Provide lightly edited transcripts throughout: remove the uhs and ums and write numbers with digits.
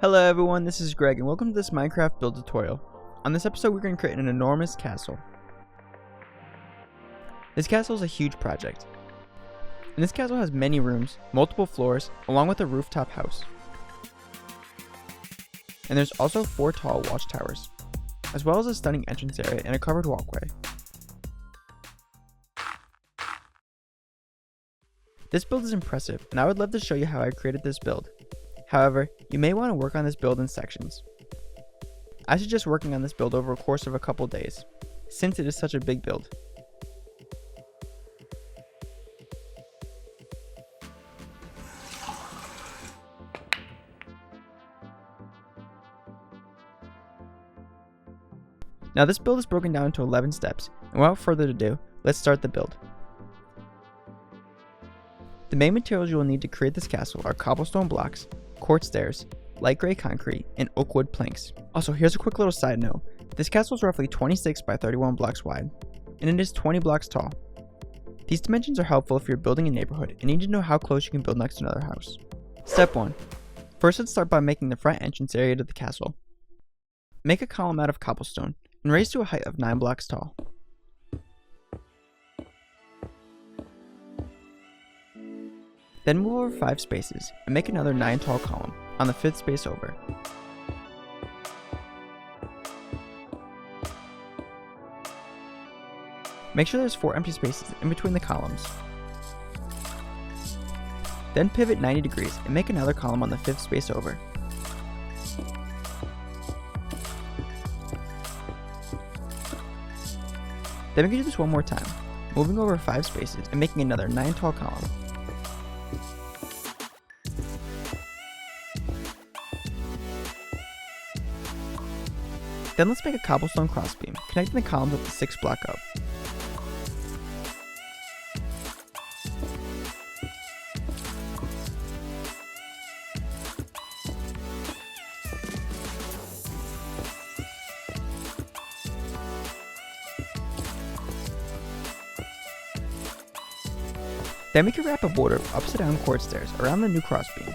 Hello everyone, this is Greg and welcome to this Minecraft build tutorial. On this episode we're going to create an enormous castle. This castle is a huge project. And this castle has many rooms, multiple floors, along with a rooftop house. And there's also 4 tall watchtowers, as well as a stunning entrance area and a covered walkway. This build is impressive and I would love to show you how I created this build. However, you may want to work on this build in sections. I suggest working on this build over a course of a couple days, since it is such a big build. Now this build is broken down into 11 steps, and without further ado, let's start the build. The main materials you will need to create this castle are cobblestone blocks, quartz stairs, light gray concrete, and oak wood planks. Also, here's a quick little side note. This castle is roughly 26 by 31 blocks wide, and it is 20 blocks tall. These dimensions are helpful if you're building a neighborhood and need to know how close you can build next to another house. Step 1. First, let's start by making the front entrance area to the castle. Make a column out of cobblestone and raise to a height of 9 blocks tall. Then move over 5 spaces and make another 9 tall column on the 5th space over. Make sure there's 4 empty spaces in between the columns. Then pivot 90 degrees and make another column on the 5th space over. Then we can do this one more time, moving over 5 spaces and making another 9 tall column. Then let's make a cobblestone crossbeam, connecting the columns with the 6th block up. Then we can wrap a border of upside down quartz stairs around the new crossbeam.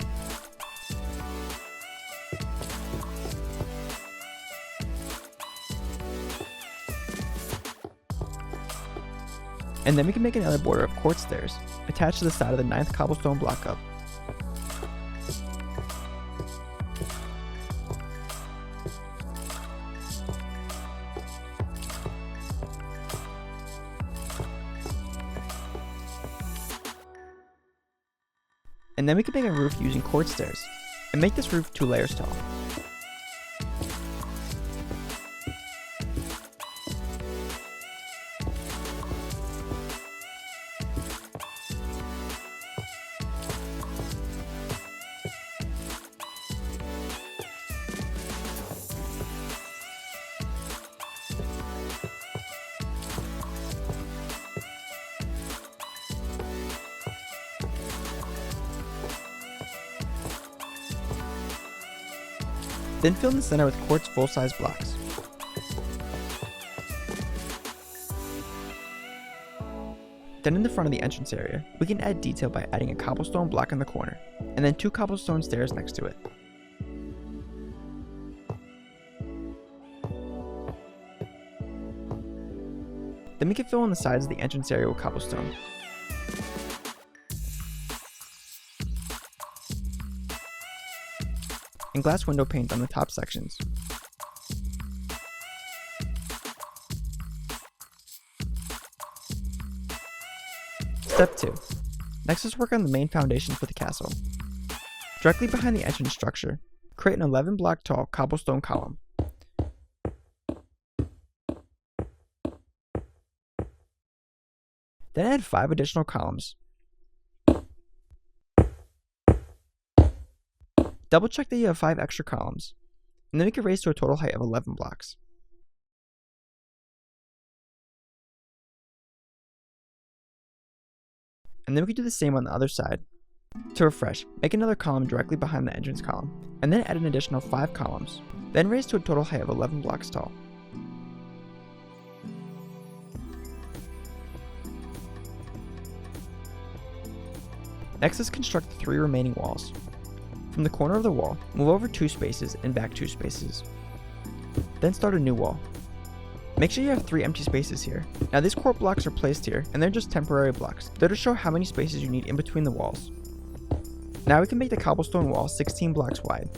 And then we can make another border of quartz stairs attached to the side of the 9th cobblestone block up. And then we can make a roof using quartz stairs and make this roof 2 layers tall. Then fill in the center with quartz full-size blocks. Then in the front of the entrance area, we can add detail by adding a cobblestone block in the corner, and then 2 cobblestone stairs next to it. Then we can fill in the sides of the entrance area with cobblestone. And glass window panes on the top sections. Step 2. Next, let's work on the main foundation for the castle. Directly behind the entrance structure, create an 11 block tall cobblestone column. Then add 5 additional columns. Double check that you have 5 extra columns, and then we can raise to a total height of 11 blocks. And then we can do the same on the other side. To refresh, make another column directly behind the entrance column, and then add an additional 5 columns, then raise to a total height of 11 blocks tall. Next, let's construct the 3 remaining walls. From the corner of the wall, move over 2 spaces and back 2 spaces. Then start a new wall. Make sure you have 3 empty spaces here. Now these court blocks are placed here, and they're just temporary blocks. They're to show how many spaces you need in between the walls. Now we can make the cobblestone wall 16 blocks wide.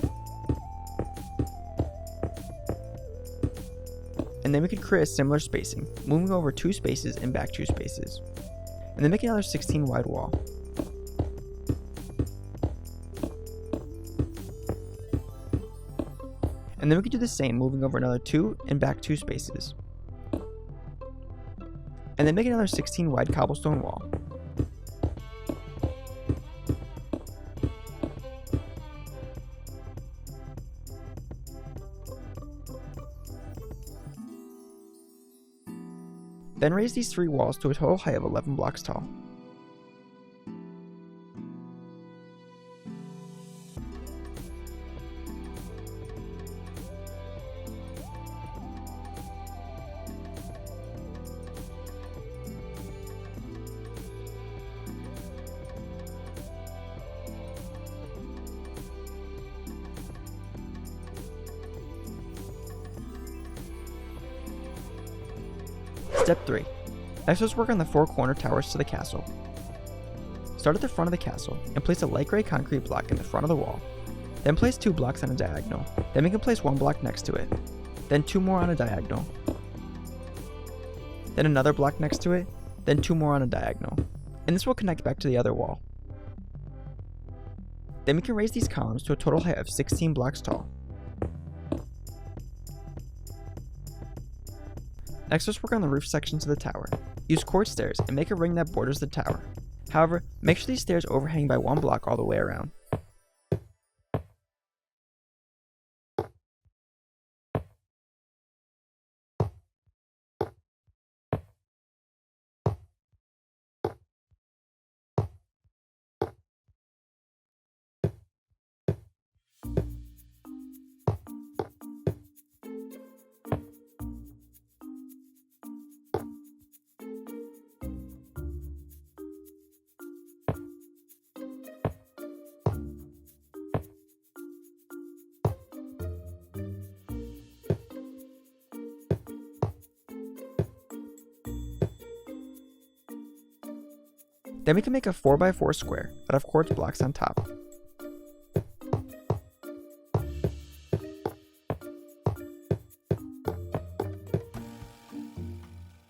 And then we can create a similar spacing, moving over 2 spaces and back 2 spaces. And then make another 16 wide wall. And then we can do the same, moving over another 2 and back 2 spaces. And then make another 16 wide cobblestone wall. Then raise these 3 walls to a total height of 11 blocks tall. Step 3. Next, let's work on the 4 corner towers to the castle. Start at the front of the castle and place a light gray concrete block in the front of the wall. Then place 2 blocks on a diagonal. Then we can place 1 block next to it. Then 2 more on a diagonal. Then another block next to it. Then 2 more on a diagonal. And this will connect back to the other wall. Then we can raise these columns to a total height of 16 blocks tall. Next, let's work on the roof sections of the tower. Use quartz stairs and make a ring that borders the tower. However, make sure these stairs overhang by 1 block all the way around. Then we can make a 4x4 square out of quartz blocks on top.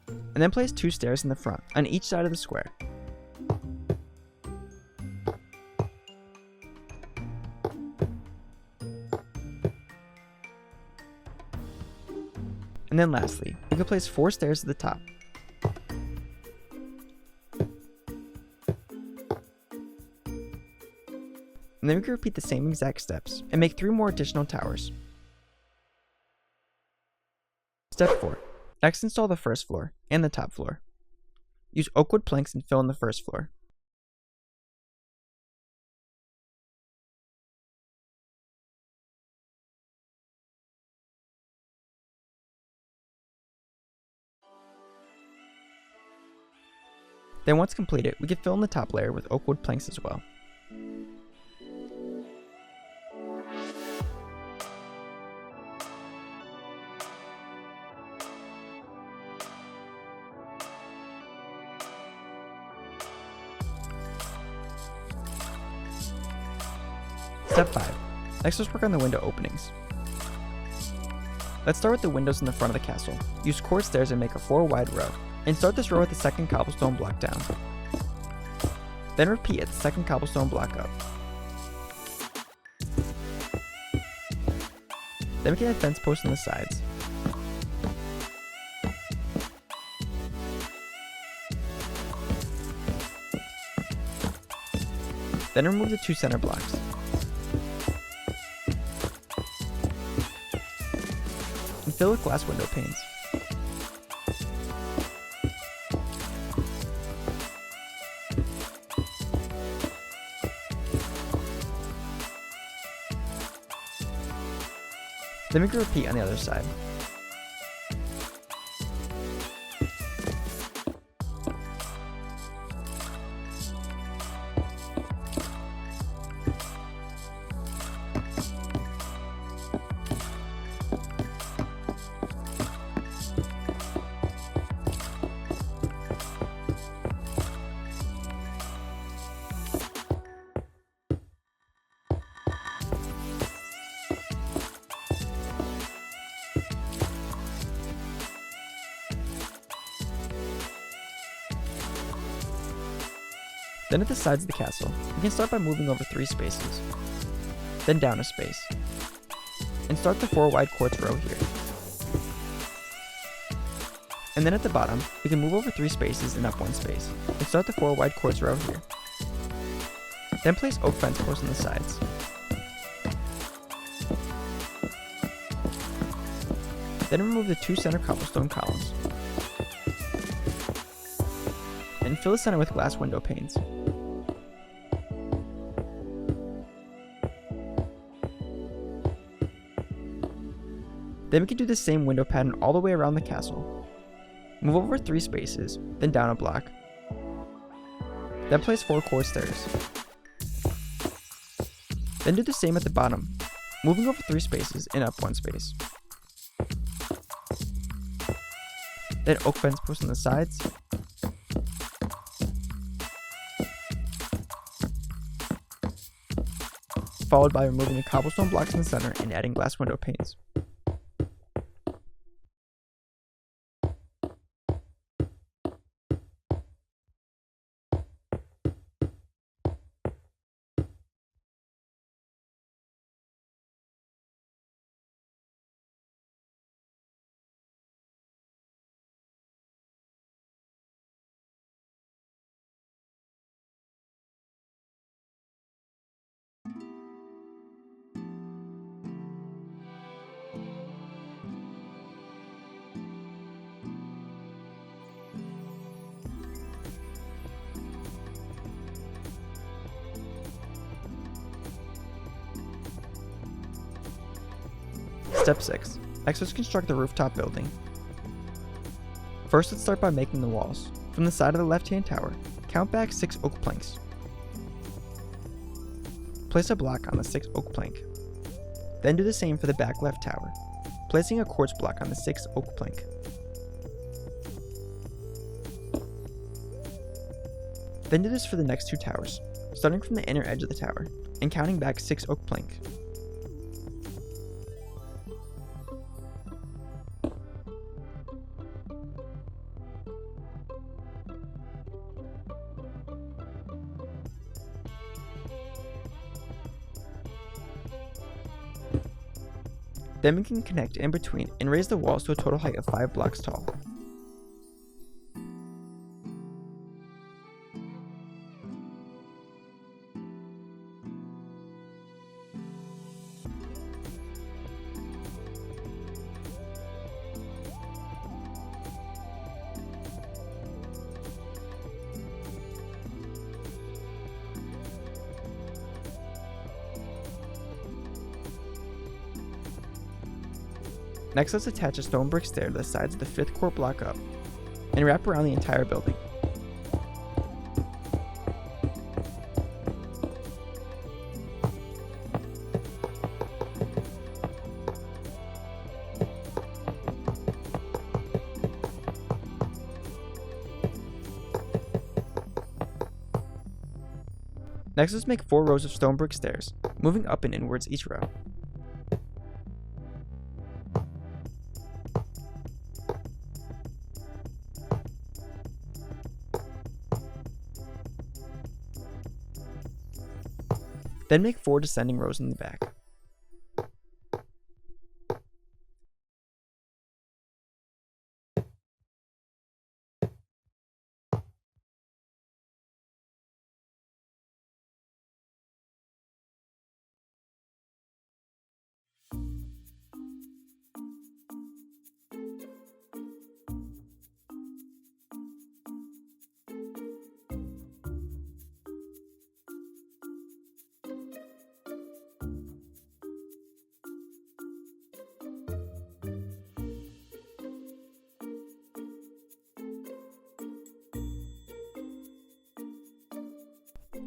And then place 2 stairs in the front, on each side of the square. And then lastly, we can place 4 stairs at the top. And then we can repeat the same exact steps and make 3 more additional towers. Step 4. Next, install the first floor and the top floor. Use oak wood planks and fill in the first floor. Then once completed, we can fill in the top layer with oak wood planks as well. Step 5. Next, let's work on the window openings. Let's start with the windows in the front of the castle. Use quartz stairs and make a 4 wide row. And start this row with the second cobblestone block down. Then repeat at the second cobblestone block up. Then we can add fence posts on the sides. Then remove the 2 center blocks. And fill with glass window panes. Then we can repeat on the other side. Then at the sides of the castle, you can start by moving over 3 spaces, then down a space, and start the 4 wide quartz row here. And then at the bottom, we can move over 3 spaces and up 1 space, and start the 4 wide quartz row here. Then place oak fence posts on the sides. Then remove the 2 center cobblestone columns, and fill the center with glass window panes. Then we can do the same window pattern all the way around the castle. Move over 3 spaces, then down a block. Then place 4 quartz stairs. Then do the same at the bottom, moving over 3 spaces and up 1 space. Then oak fence posts on the sides. Followed by removing the cobblestone blocks in the center and adding glass window panes. Step 6. Next, let's construct the rooftop building. First, let's start by making the walls. From the side of the left-hand tower, count back 6 oak planks. Place a block on the 6th oak plank. Then do the same for the back left tower, placing a quartz block on the 6th oak plank. Then do this for the next 2 towers, starting from the inner edge of the tower, and counting back 6 oak plank. Then we can connect in between and raise the walls to a total height of 5 blocks tall. Next, let's attach a stone brick stair to the sides of the 5th core block up, and wrap around the entire building. Next, let's make 4 rows of stone brick stairs, moving up and inwards each row. Then make 4 descending rows in the back.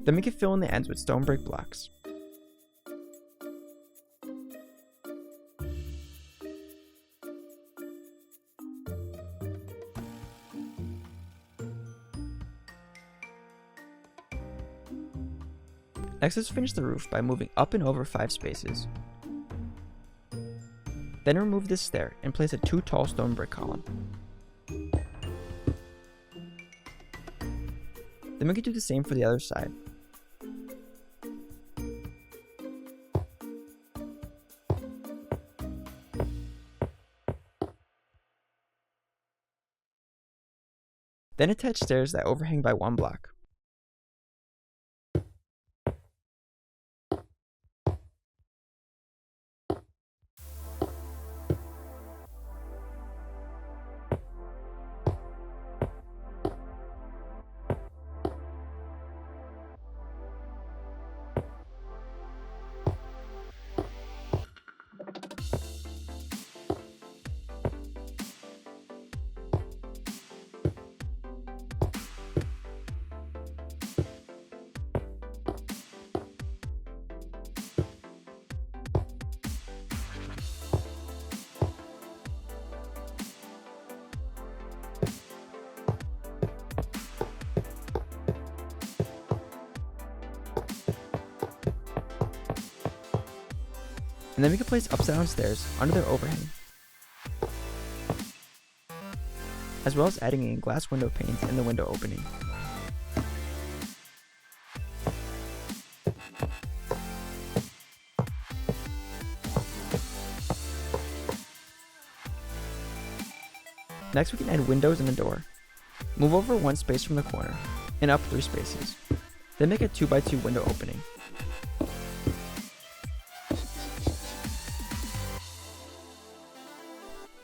Then we can fill in the ends with stone brick blocks. Next, let's finish the roof by moving up and over 5 spaces. Then remove this stair and place a 2 tall stone brick column. Then we can do the same for the other side. Then attach stairs that overhang by 1 block. And then we can place upside down stairs under their overhang, as well as adding in glass window panes in the window opening. Next we can add windows and a door. Move over 1 space from the corner, and up 3 spaces. Then make a 2x2 window opening.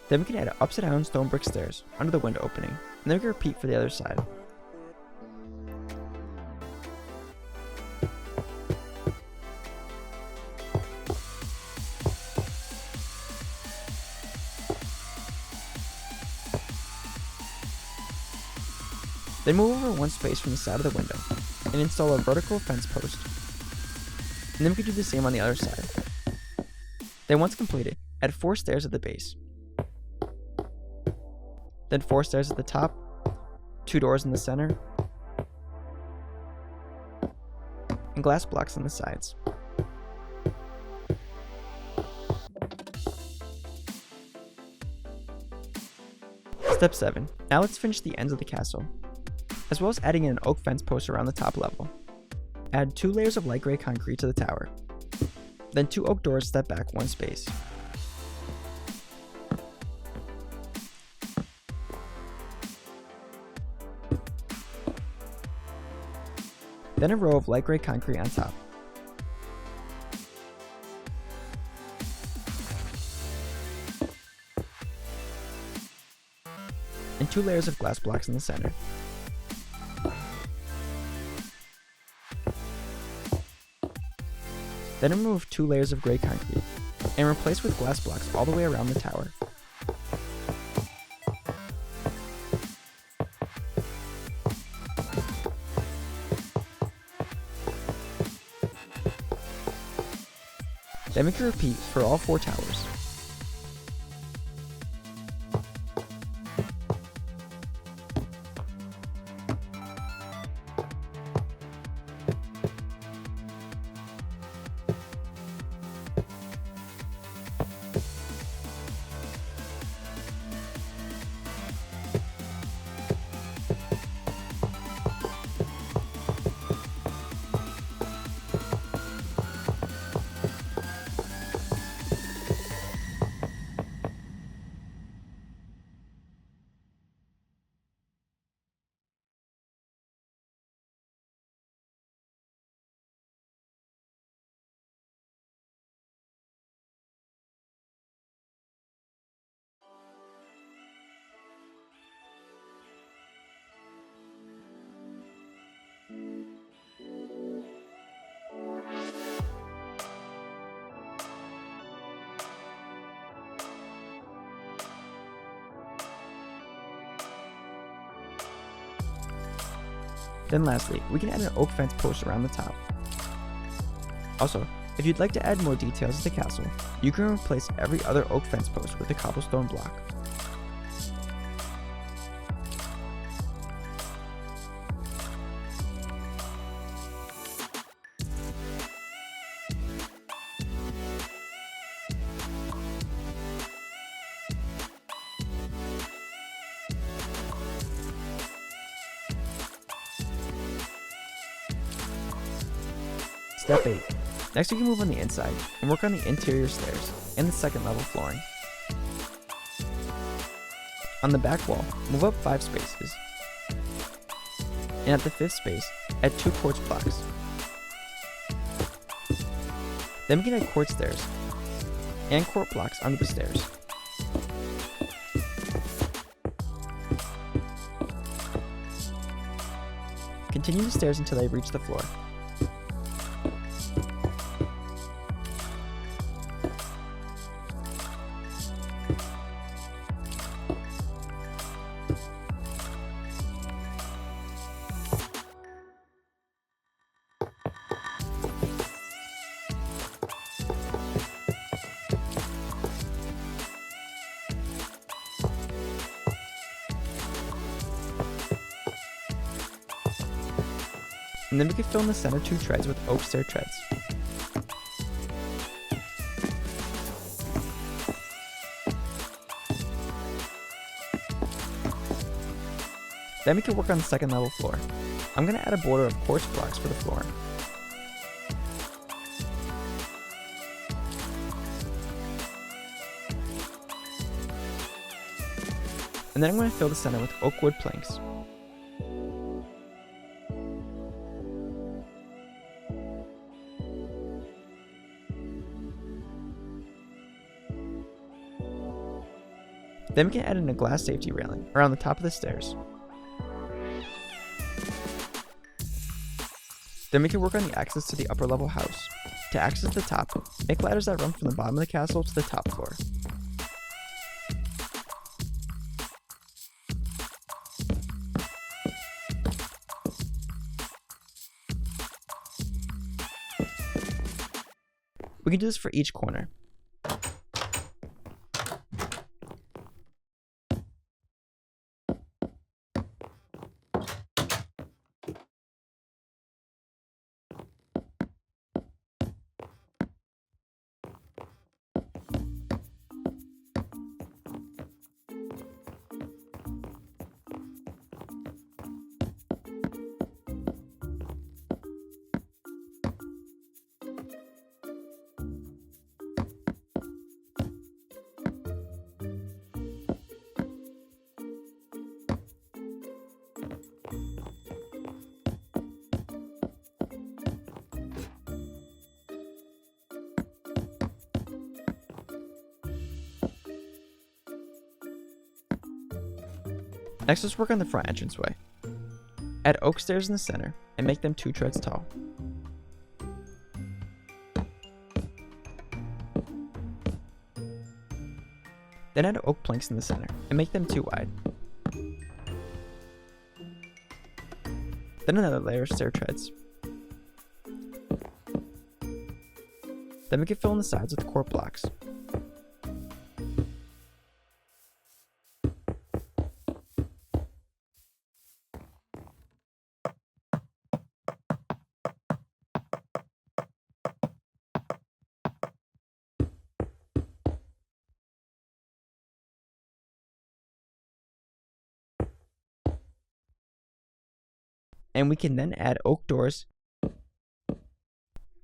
Then we can add upside down stone brick stairs under the window opening, and then we can repeat for the other side. Then move over 1 space from the side of the window, and install a vertical fence post. And then we can do the same on the other side. Then once completed, add 4 stairs at the base. Then 4 stairs at the top, 2 doors in the center, and glass blocks on the sides. Step 7. Now let's finish the ends of the castle, as well as adding in an oak fence post around the top level. Add 2 layers of light gray concrete to the tower. Then 2 oak doors step back 1 space. Then a row of light gray concrete on top. And 2 layers of glass blocks in the center. Then remove 2 layers of gray concrete and replace with glass blocks all the way around the tower. Then we can repeat for all 4 towers. Then lastly, we can add an oak fence post around the top. Also, if you'd like to add more details to the castle, you can replace every other oak fence post with a cobblestone block. Step 8. Next we can move on the inside and work on the interior stairs and the second level flooring. On the back wall, move up 5 spaces, and at the 5th space, add 2 quartz blocks. Then we can add quartz stairs and quartz blocks onto the stairs. Continue the stairs until they reach the floor. And then we can fill in the center 2 treads with oak stair treads. Then we can work on the second level floor. I'm going to add a border of quartz blocks for the flooring. And then I'm going to fill the center with oak wood planks. Then we can add in a glass safety railing around the top of the stairs. Then we can work on the access to the upper level house. To access the top, make ladders that run from the bottom of the castle to the top floor. We can do this for each corner. Next, let's work on the front entranceway. Add oak stairs in the center and make them 2 treads tall. Then add oak planks in the center and make them 2 wide. Then another layer of stair treads. Then we can fill in the sides with quartz blocks. And we can then add oak doors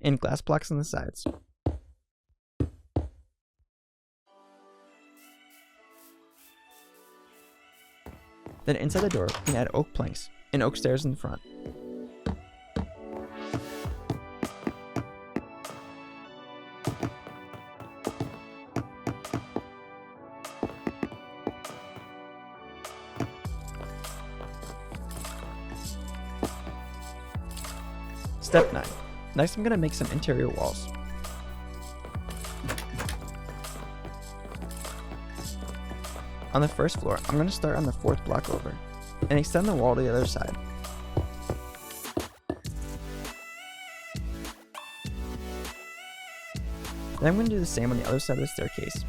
and glass blocks on the sides. Then inside the door, we can add oak planks and oak stairs in the front. Step 9. Next I'm going to make some interior walls. On the first floor, I'm going to start on the 4th block over and extend the wall to the other side. Then I'm going to do the same on the other side of the staircase.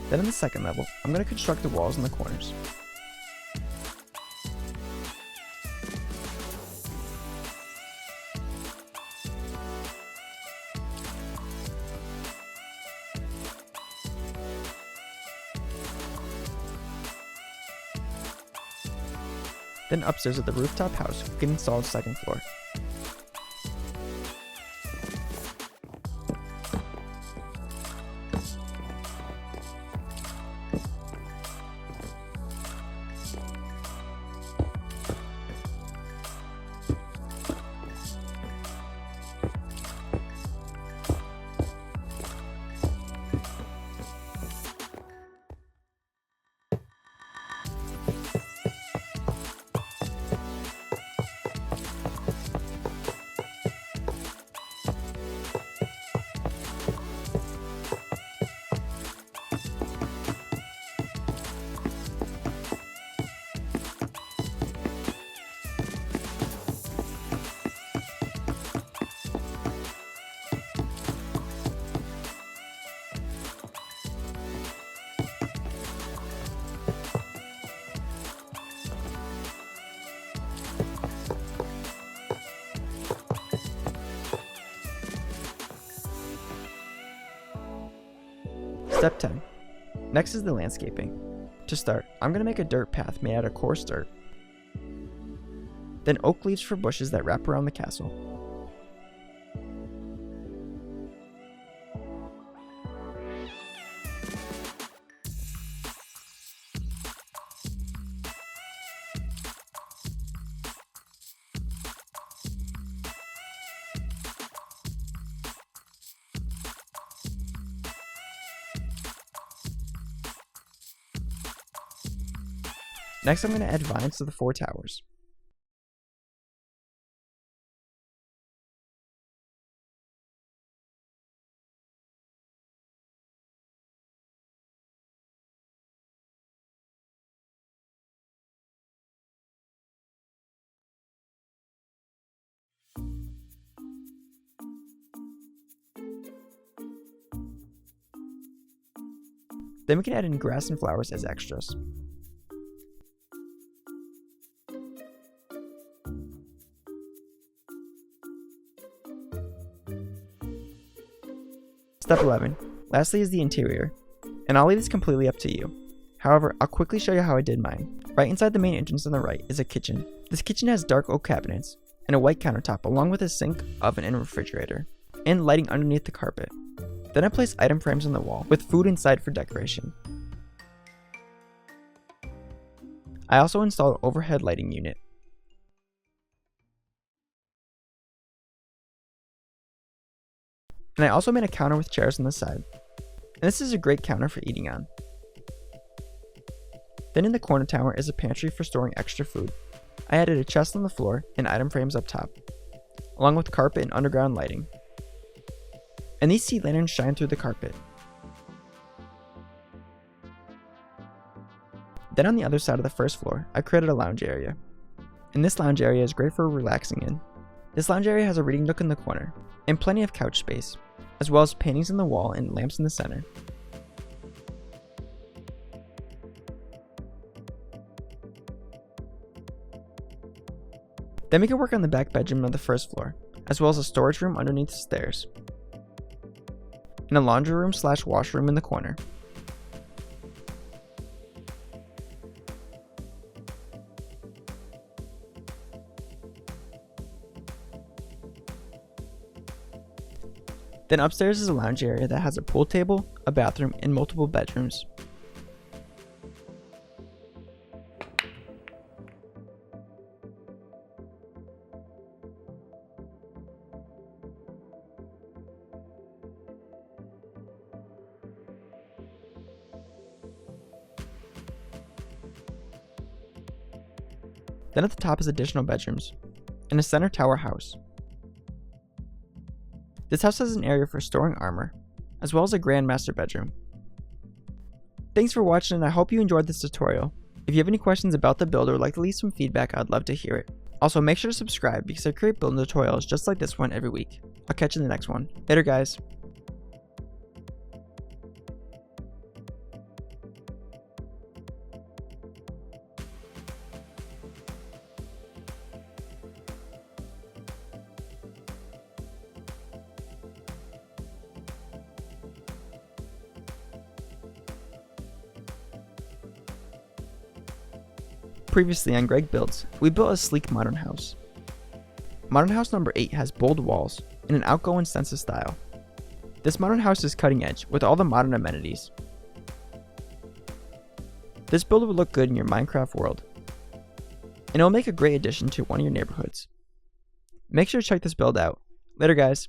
Then on the second level, I'm going to construct the walls in the corners. Then upstairs at the rooftop house, we can install the second floor. Step 10. Next is the landscaping. To start, I'm going to make a dirt path made out of coarse dirt. Then oak leaves for bushes that wrap around the castle. Next, I'm going to add vines to the 4 towers. Then we can add in grass and flowers as extras. Step 11. Lastly is the interior, and I'll leave this completely up to you. However, I'll quickly show you how I did mine. Right inside the main entrance on the right is a kitchen. This kitchen has dark oak cabinets and a white countertop along with a sink, oven, and refrigerator, and lighting underneath the carpet. Then I placed item frames on the wall with food inside for decoration. I also installed an overhead lighting unit. And I also made a counter with chairs on the side. And this is a great counter for eating on. Then in the corner tower is a pantry for storing extra food. I added a chest on the floor and item frames up top, along with carpet and underground lighting. And these sea lanterns shine through the carpet. Then on the other side of the first floor, I created a lounge area. And this lounge area is great for relaxing in. This lounge area has a reading nook in the corner, and plenty of couch space, as well as paintings on the wall and lamps in the center. Then we can work on the back bedroom of the first floor, as well as a storage room underneath the stairs, and a laundry room / washroom in the corner. Then upstairs is a lounge area that has a pool table, a bathroom, and multiple bedrooms. Then at the top is additional bedrooms, and a center tower house. This house has an area for storing armor, as well as a grand master bedroom. Thanks for watching, and I hope you enjoyed this tutorial. If you have any questions about the build or would like to leave some feedback, I'd love to hear it. Also, make sure to subscribe because I create building tutorials just like this one every week. I'll catch you in the next one. Later, guys. Previously on Greg Builds, we built a sleek modern house. Modern house number 8 has bold walls in an outgoing sense of style. This modern house is cutting edge with all the modern amenities. This build would look good in your Minecraft world, and it will make a great addition to one of your neighborhoods. Make sure to check this build out. Later guys.